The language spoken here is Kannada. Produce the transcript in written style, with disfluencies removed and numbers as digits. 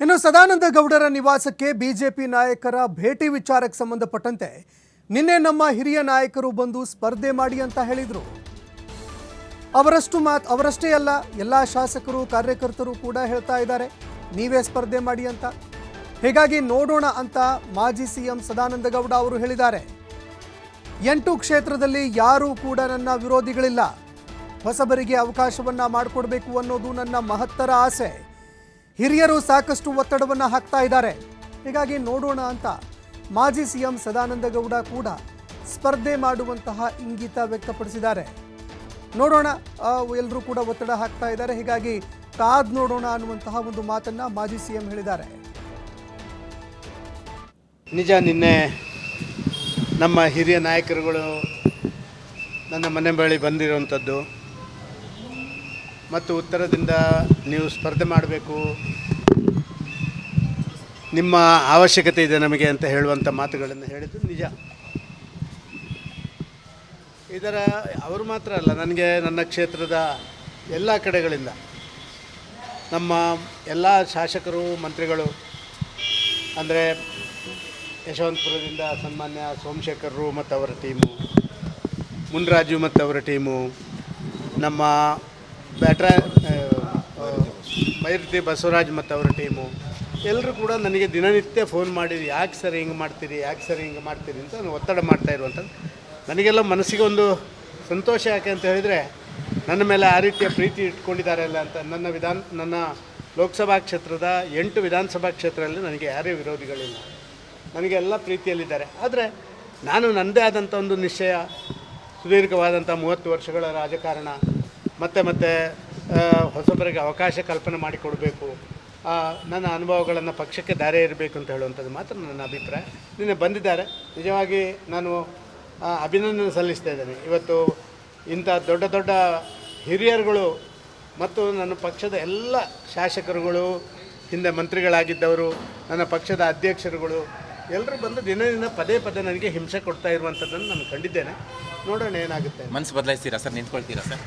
ಇನ್ನು ಸದಾನಂದ ಗೌಡರ ನಿವಾಸಕ್ಕೆ ಬಿಜೆಪಿ ನಾಯಕರ ಭೇಟಿ ವಿಚಾರಕ್ಕೆ ಸಂಬಂಧಪಟ್ಟಂತೆ ನಿನ್ನೆ ನಮ್ಮ ಹಿರಿಯ ನಾಯಕರು ಬಂದು ಸ್ಪರ್ಧೆ ಮಾಡಿ ಅಂತ ಹೇಳಿದರು. ಅವರಷ್ಟೇ ಅಲ್ಲ, ಎಲ್ಲ ಶಾಸಕರು ಕಾರ್ಯಕರ್ತರು ಕೂಡ ಹೇಳ್ತಾ ಇದ್ದಾರೆ ನೀವೇ ಸ್ಪರ್ಧೆ ಮಾಡಿ ಅಂತ. ಹೀಗಾಗಿ ನೋಡೋಣ ಅಂತ ಮಾಜಿ ಸಿಎಂ ಸದಾನಂದ ಗೌಡ ಅವರು ಹೇಳಿದ್ದಾರೆ. 8 ಕ್ಷೇತ್ರದಲ್ಲಿ ಯಾರೂ ಕೂಡ ನನ್ನ ವಿರೋಧಿಗಳಿಲ್ಲ, ಹೊಸಬರಿಗೆ ಅವಕಾಶವನ್ನ ಮಾಡಿಕೊಡ್ಬೇಕು ಅನ್ನೋದು ನನ್ನ ಮಹತ್ತರ ಆಸೆ. ಹಿರಿಯರು ಸಾಕಷ್ಟು ಒತ್ತಡವನ್ನು ಹಾಕ್ತಾ ಇದ್ದಾರೆ, ಹೀಗಾಗಿ ನೋಡೋಣ ಅಂತ ಮಾಜಿ ಸಿಎಂ ಸದಾನಂದ ಗೌಡ ಕೂಡ ಸ್ಪರ್ಧೆ ಮಾಡುವಂತಹ ಇಂಗಿತ ವ್ಯಕ್ತಪಡಿಸಿದ್ದಾರೆ. ನೋಡೋಣ, ಎಲ್ಲರೂ ಕೂಡ ಒತ್ತಡ ಹಾಕ್ತಾ ಇದ್ದಾರೆ, ಹೀಗಾಗಿ ಕಾದ್ ನೋಡೋಣ ಅನ್ನುವಂತಹ ಒಂದು ಮಾತನ್ನ ಮಾಜಿ ಸಿಎಂ ಹೇಳಿದ್ದಾರೆ. ನಿಜ, ನಿನ್ನೆ ನಮ್ಮ ಹಿರಿಯ ನಾಯಕರುಗಳು ನನ್ನ ಮನೆ ಬಳಿ ಬಂದಿರುವಂಥದ್ದು ಮತ್ತು ಉತ್ತರದಿಂದ ನೀವು ಸ್ಪರ್ಧೆ ಮಾಡಬೇಕು, ನಿಮ್ಮ ಅವಶ್ಯಕತೆ ಇದೆ ನಮಗೆ ಅಂತ ಹೇಳುವಂಥ ಮಾತುಗಳನ್ನು ಹೇಳಿದ್ದು ನಿಜ. ಇದರ ಅವರು ಮಾತ್ರ ಅಲ್ಲ, ನನಗೆ ನನ್ನ ಕ್ಷೇತ್ರದ ಎಲ್ಲ ಕಡೆಗಳಿಂದ ನಮ್ಮ ಎಲ್ಲ ಶಾಸಕರು ಮಂತ್ರಿಗಳು, ಅಂದರೆ ಯಶವಂತಪುರದಿಂದ ಸನ್ಮಾನ್ಯ ಸೋಮಶೇಖರರು ಮತ್ತು ಅವರ ಟೀಮು, ಮುನ್ರಾಜು ಮತ್ತು ಅವರ ಟೀಮು, ನಮ್ಮ ಮೈರತಿ ಬಸವರಾಜ್ ಮತ್ತು ಅವರ ಟೀಮು, ಎಲ್ಲರೂ ಕೂಡ ನನಗೆ ದಿನನಿತ್ಯ ಫೋನ್ ಮಾಡಿ ಯಾಕೆ ಸರ್ ಹಿಂಗೆ ಮಾಡ್ತೀರಿ, ಯಾಕೆ ಸರ್ ಹಿಂಗೆ ಮಾಡ್ತೀರಿ ಅಂತ ನಾನು ಒತ್ತಡ ಮಾಡ್ತಾ ಇರುವಂಥದ್ದು. ನನಗೆಲ್ಲ ಮನಸ್ಸಿಗೆ ಒಂದು ಸಂತೋಷ. ಯಾಕೆ ಅಂತ ಹೇಳಿದರೆ ನನ್ನ ಮೇಲೆ ಆ ರೀತಿಯ ಪ್ರೀತಿ ಇಟ್ಕೊಂಡಿದ್ದಾರೆ ಅಲ್ಲ ಅಂತ. ನನ್ನ ಲೋಕಸಭಾ ಕ್ಷೇತ್ರದ 8 ವಿಧಾನಸಭಾ ಕ್ಷೇತ್ರದಲ್ಲಿ ನನಗೆ ಯಾರೇ ವಿರೋಧಿಗಳಿಲ್ಲ, ನನಗೆ ಎಲ್ಲ ಪ್ರೀತಿಯಲ್ಲಿದ್ದಾರೆ. ಆದರೆ ನಾನು ನನ್ನದೇ ಆದಂಥ ಒಂದು ನಿಶ್ಚಯ, ಸುದೀರ್ಘವಾದಂಥ 30 ವರ್ಷಗಳ ರಾಜಕಾರಣ, ಮತ್ತೆ ಹೊಸಬರಿಗೆ ಅವಕಾಶ ಕಲ್ಪನೆ ಮಾಡಿಕೊಡಬೇಕು, ನನ್ನ ಅನುಭವಗಳನ್ನು ಪಕ್ಷಕ್ಕೆ ದಾರಿ ಇರಬೇಕು ಅಂತ ಹೇಳುವಂಥದ್ದು ಮಾತ್ರ ನನ್ನ ಅಭಿಪ್ರಾಯ. ನಿನ್ನೆ ಬಂದಿದ್ದಾರೆ, ನಿಜವಾಗಿ ನಾನು ಅಭಿನಂದನೆ ಸಲ್ಲಿಸ್ತಾ ಇದ್ದೇನೆ. ಇವತ್ತು ಇಂಥ ದೊಡ್ಡ ದೊಡ್ಡ ಹಿರಿಯರುಗಳು ಮತ್ತು ನನ್ನ ಪಕ್ಷದ ಎಲ್ಲ ಶಾಸಕರುಗಳು, ಹಿಂದೆ ಮಂತ್ರಿಗಳಾಗಿದ್ದವರು, ನನ್ನ ಪಕ್ಷದ ಅಧ್ಯಕ್ಷರುಗಳು ಎಲ್ಲರೂ ಬಂದು ದಿನ ಪದೇ ನನಗೆ ಹಿಂಸೆ ಕೊಡ್ತಾ ಇರುವಂಥದ್ದನ್ನು ನಾನು ಕಂಡಿದ್ದೇನೆ. ನೋಡೋಣ ಏನಾಗುತ್ತೆ. ಮನಸ್ಸು ಬದಲಾಯಿಸ್ತೀರಾ ಸರ್, ನಿಂತ್ಕೊಳ್ತೀರಾ ಸರ್?